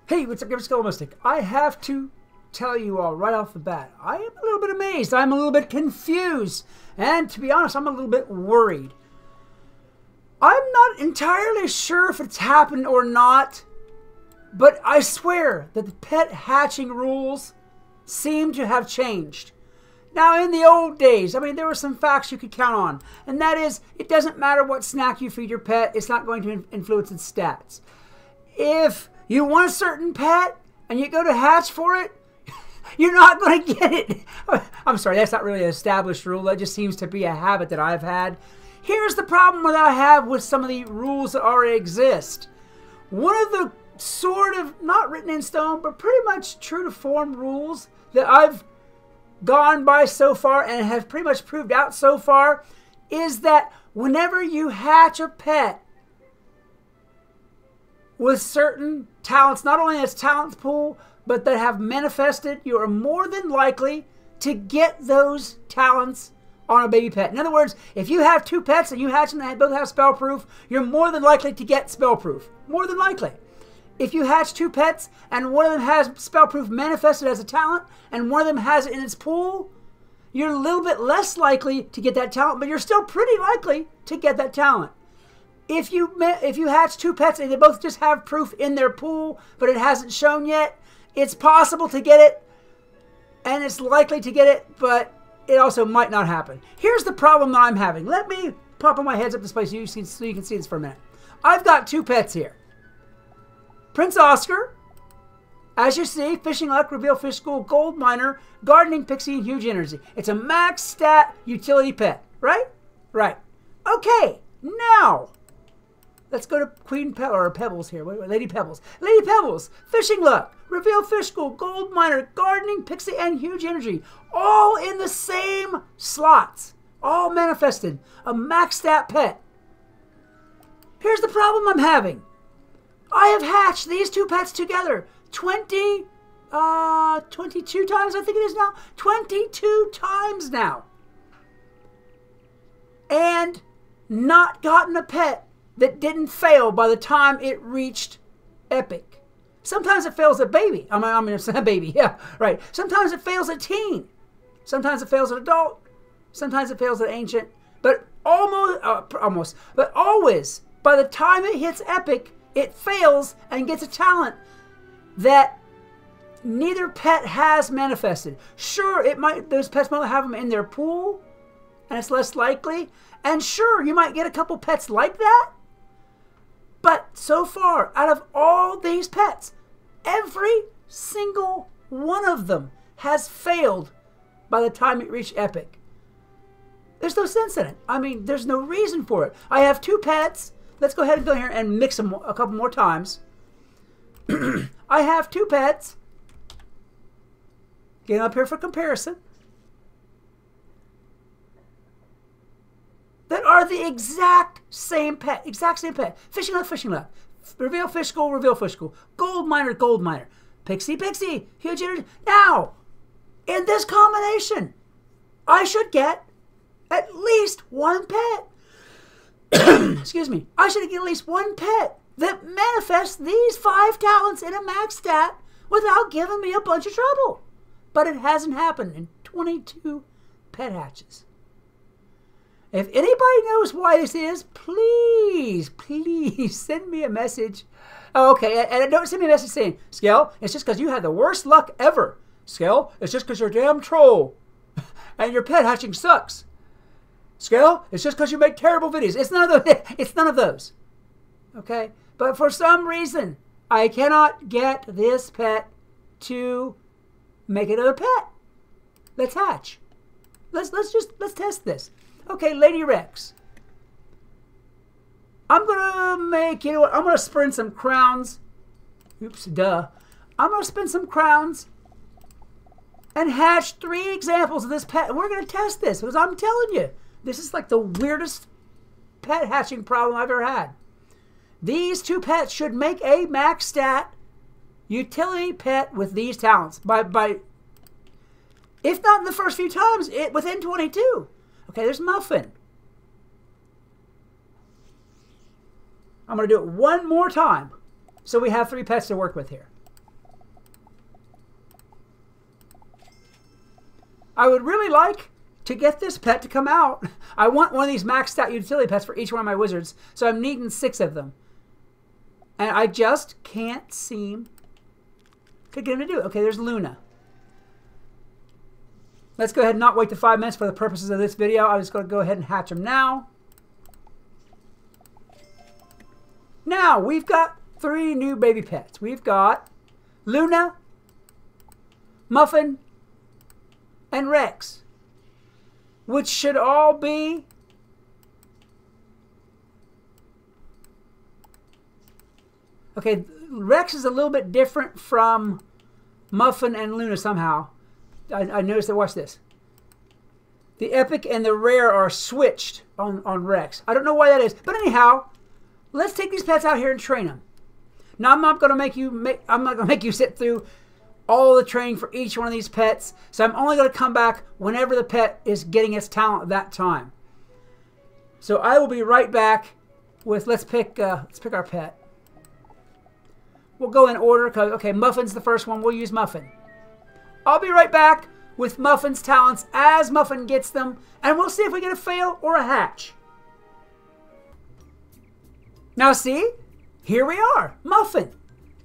Hey, what's up, Skelemystyk? I have to tell you all right off the bat, I am a little bit amazed. I'm a little bit confused. And to be honest, I'm a little bit worried. I'm not entirely sure if it's happened or not, but I swear that the pet hatching rules seem to have changed. Now, in the old days, I mean, there were some facts you could count on, and that is, it doesn't matter what snack you feed your pet, it's not going to influence its stats. If you want a certain pet, and you go to hatch for it, you're not going to get it. I'm sorry, that's not really an established rule. That just seems to be a habit that I've had. Here's the problem that I have with some of the rules that already exist. One of the sort of, not written in stone, but pretty much true to form rules that I've gone by so far and have pretty much proved out so far is that whenever you hatch a pet with certain talents, not only as talent pool, but that have manifested, you are more than likely to get those talents on a baby pet. In other words, if you have two pets and you hatch them and both have spell proof, you're more than likely to get spell proof. More than likely. If you hatch two pets and one of them has spell proof manifested as a talent and one of them has it in its pool, you're a little bit less likely to get that talent, but you're still pretty likely to get that talent. If you hatch two pets and they both just have proof in their pool, but it hasn't shown yet, it's possible to get it, and it's likely to get it, but it also might not happen. Here's the problem that I'm having. Let me pop my heads up this place so you can see this for a minute. I've got two pets here. Prince Oscar, as you see, Fishing Luck, Reveal Fish School, Gold Miner, Gardening Pixie, and Huge Energy. It's a max stat utility pet, right? Right. Okay, now let's go to Queen Pebbles here. Lady Pebbles. Lady Pebbles, Fishing Luck, Reveal Fish School, Gold Miner, Gardening, Pixie, and Huge Energy. All in the same slots. All manifested. A max stat pet. Here's the problem I'm having. I have hatched these two pets together 22 times, I think it is now. 22 times now. And not gotten a pet that didn't fail by the time it reached epic. Sometimes it fails at baby. I mean, it's a baby, yeah, right. Sometimes it fails at teen. Sometimes it fails at adult. Sometimes it fails at ancient. But but always, by the time it hits epic, it fails and gets a talent that neither pet has manifested. Sure, those pets might have them in their pool, and it's less likely. And sure, you might get a couple pets like that. But so far, out of all these pets, every single one of them has failed by the time it reached epic. There's no sense in it. I mean, there's no reason for it. I have two pets. Let's go ahead and go here and mix them a couple more times. I have two pets. Get up here for comparison. That are the exact same pet. Exact same pet. Fishing Luck, Fishing Luck. Reveal Fish School, Reveal Fish School. Gold Miner, Gold Miner. Pixie, Pixie. Huge Energy. Now, in this combination, I should get at least one pet. Excuse me. I should get at least one pet that manifests these 5 talents in a max stat without giving me a bunch of trouble. But it hasn't happened in 22 pet hatches. If anybody knows why this is, please, please send me a message. Oh, okay, and don't send me a message saying, Skell, it's just because you had the worst luck ever. Skell, it's just because you're a damn troll. And your pet hatching sucks. Skell, it's just because you make terrible videos. It's none of those. It's none of those. Okay? But for some reason, I cannot get this pet to make another pet. Let's hatch. Let's test this. Okay, Lady Rex. I'm gonna make, you know what? I'm gonna spin some crowns. Oops, duh. I'm gonna spin some crowns and hatch 3 examples of this pet. We're gonna test this because I'm telling you, this is like the weirdest pet hatching problem I've ever had. These two pets should make a max stat utility pet with these talents. By if not in the first few times, within 22. Okay, there's Muffin. I'm going to do it one more time so we have 3 pets to work with here. I would really like to get this pet to come out. I want one of these maxed out utility pets for each one of my wizards. So I'm needing 6 of them. And I just can't seem to get him to do it. Okay, there's Luna. Let's go ahead and not wait the 5 minutes for the purposes of this video. I'm just going to go ahead and hatch them now. Now, we've got 3 new baby pets. We've got Luna, Muffin, and Rex, which should all be okay. Rex is a little bit different from Muffin and Luna somehow. I noticed that. Watch this. The epic and the rare are switched on Rex. I don't know why that is, but anyhow, let's take these pets out here and train them. Now, I'm not going to make you sit through all the training for each one of these pets. So I'm only going to come back whenever the pet is getting its talent at that time. So I will be right back with, let's pick our pet. We'll go in order. Okay, Muffin's the first one. We'll use Muffin. I'll be right back with Muffin's talents as Muffin gets them. And we'll see if we get a fail or a hatch. Now see, here we are. Muffin.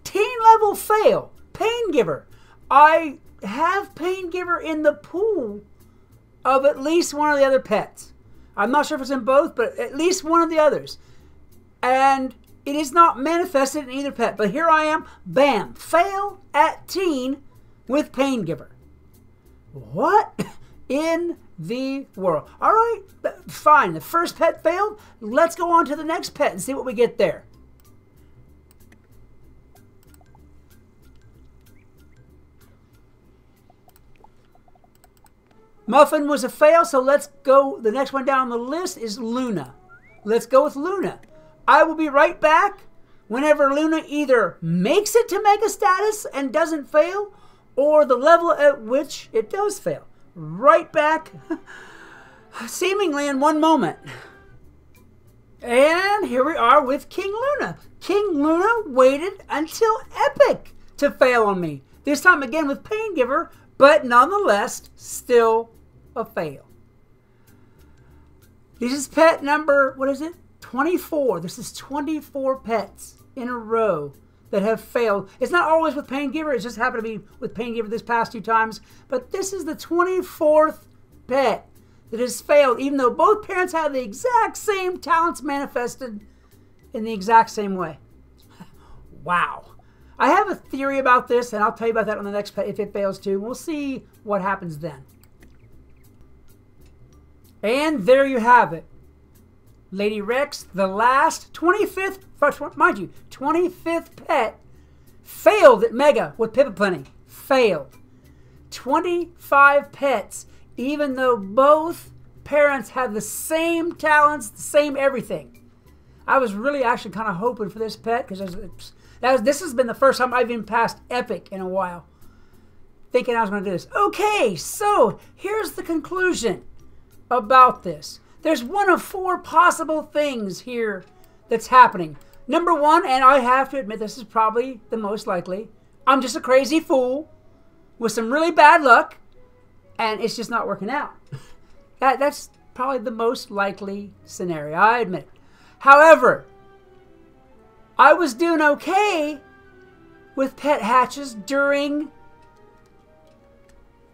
Teen level fail. Pain Giver. I have Pain Giver in the pool of at least one of the other pets. I'm not sure if it's in both, but at least one of the others. And it is not manifested in either pet. But here I am. Bam. Fail at teen with Pain Giver. What in the world? All right. Fine. The first pet failed. Let's go on to the next pet and see what we get there. Muffin was a fail, so let's go. The next one down on the list is Luna. Let's go with Luna. I will be right back whenever Luna either makes it to Mega Status and doesn't fail, or the level at which it does fail. Right back, seemingly in one moment. And here we are with King Luna. King Luna waited until Epic to fail on me. This time again with Pain Giver, but nonetheless, still a fail. This is pet number, what is it? 24. This is 24 pets in a row that have failed. It's not always with Pain Giver. It just happened to be with Pain Giver this past 2 times. But this is the 24th pet that has failed, even though both parents have the exact same talents manifested in the exact same way. Wow. I have a theory about this, and I'll tell you about that on the next pet if it fails too. We'll see what happens then. And there you have it. Lady Rex, the last 25th, mind you, 25th pet, failed at Mega with Pippa Plenty. Failed. 25 pets, even though both parents have the same talents, the same everything. I was really actually kind of hoping for this pet because this has been the first time I've even passed Epic in a while, thinking I was going to do this. Okay, so here's the conclusion about this. There's one of 4 possible things here that's happening. Number 1, and I have to admit this is probably the most likely, I'm just a crazy fool with some really bad luck, and it's just not working out. That's probably the most likely scenario, I admit. However, I was doing okay with pet hatches during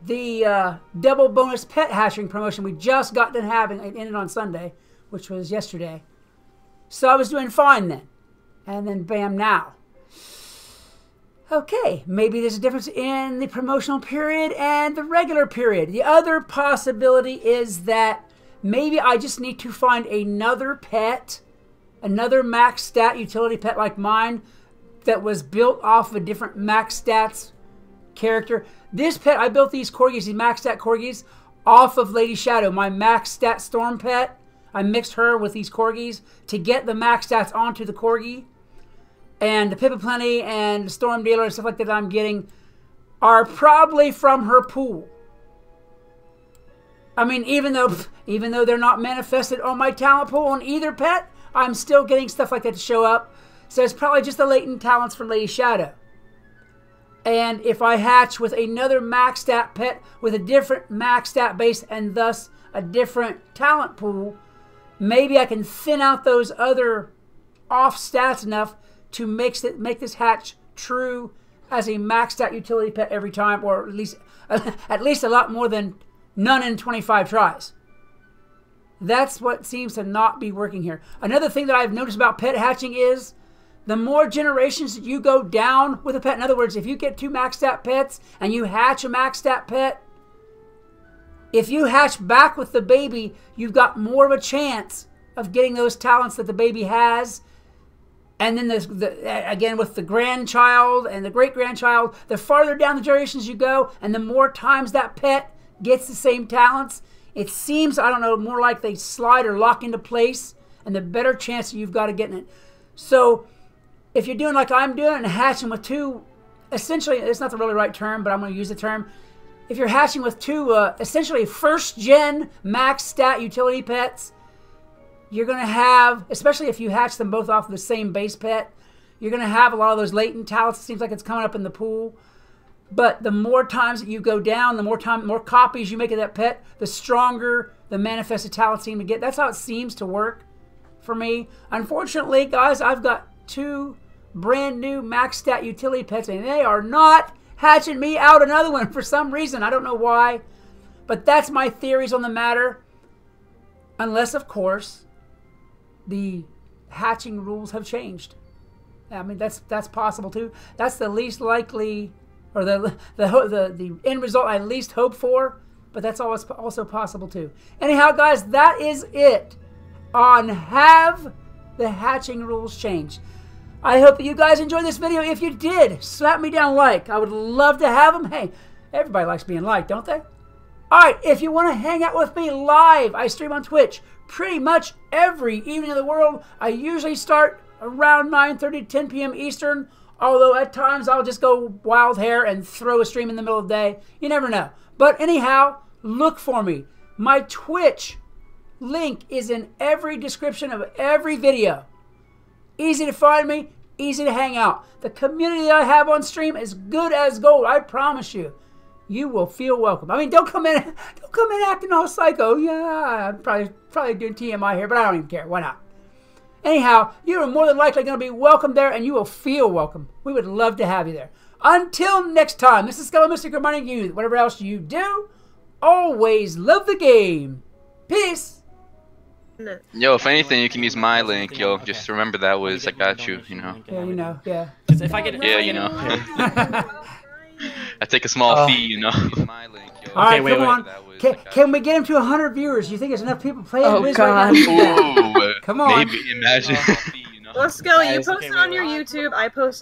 the double bonus pet hatching promotion we just got done having. It ended on Sunday, which was yesterday. So I was doing fine then. And then bam, now. Okay, maybe there's a difference in the promotional period and the regular period. The other possibility is that maybe I just need to find another pet, another max stat utility pet like mine that was built off of a different max stats character. This pet, I built these corgis, these max stat corgis, off of Lady Shadow, my max stat storm pet. I mixed her with these corgis to get the max stats onto the corgi. And the Pippa Plenty and the Storm Dealer and stuff like that I'm getting are probably from her pool. I mean, even though they're not manifested on my talent pool on either pet, I'm still getting stuff like that to show up. So it's probably just the latent talents from Lady Shadow. And if I hatch with another max stat pet with a different max stat base and thus a different talent pool, maybe I can thin out those other off stats enough to make this hatch true as a max stat utility pet every time, or at least a lot more than none in 25 tries. That's what seems to not be working here. Another thing that I've noticed about pet hatching is the more generations that you go down with a pet. In other words, if you get 2 max stat pets and you hatch a max stat pet, if you hatch back with the baby, you've got more of a chance of getting those talents that the baby has. And then again, with the grandchild and the great-grandchild, the farther down the generations you go and the more times that pet gets the same talents, it seems, I don't know, more like they slide or lock into place, and the better chance you've got of getting it. So if you're doing like I'm doing and hatching with 2, essentially, it's not the really right term, but I'm going to use the term. If you're hatching with 2 essentially first-gen max stat utility pets, you're going to have, especially if you hatch them both off of the same base pet, you're going to have a lot of those latent talents. It seems like it's coming up in the pool. But the more times that you go down, the more copies you make of that pet, the stronger the manifested talents seem to get. That's how it seems to work for me. Unfortunately, guys, I've got 2 brand new max stat utility pets, and they are not hatching me out another one for some reason. I don't know why. But that's my theories on the matter. Unless, of course, the hatching rules have changed. I mean, that's possible too. That's the least likely, or the end result I least hope for, but that's always also possible too. Anyhow, guys, that is it on have the hatching rules changed. I hope that you guys enjoyed this video. If you did, slap me down a like. I would love to have them. Hey, everybody likes being liked, don't they? Alright, if you want to hang out with me live, I stream on Twitch pretty much every evening of the world. I usually start around 9:30 to 10 p.m. Eastern, although at times I'll just go wild hair and throw a stream in the middle of the day. You never know. But anyhow, look for me. My Twitch link is in every description of every video. Easy to find me, easy to hang out. The community that I have on stream is good as gold, I promise you. You will feel welcome. I mean, don't come in acting all psycho. Yeah, I'm probably doing TMI here, but I don't even care. Why not? Anyhow, you are more than likely going to be welcome there, and you will feel welcome. We would love to have you there. Until next time, this is Skelemystyk reminding you that whatever else you do, always love the game. Peace. Yo, if anything, you can use my link. Yo, just remember that was I got you. You know. Yeah, you know. Yeah. Because if I get, yeah, you know. I take a small fee, you know. All right, come on. Can we get him to 100 viewers? You think there's enough people playing Wizard God. right now? Come on. Maybe, imagine. Let's go. You post it on your YouTube. I post on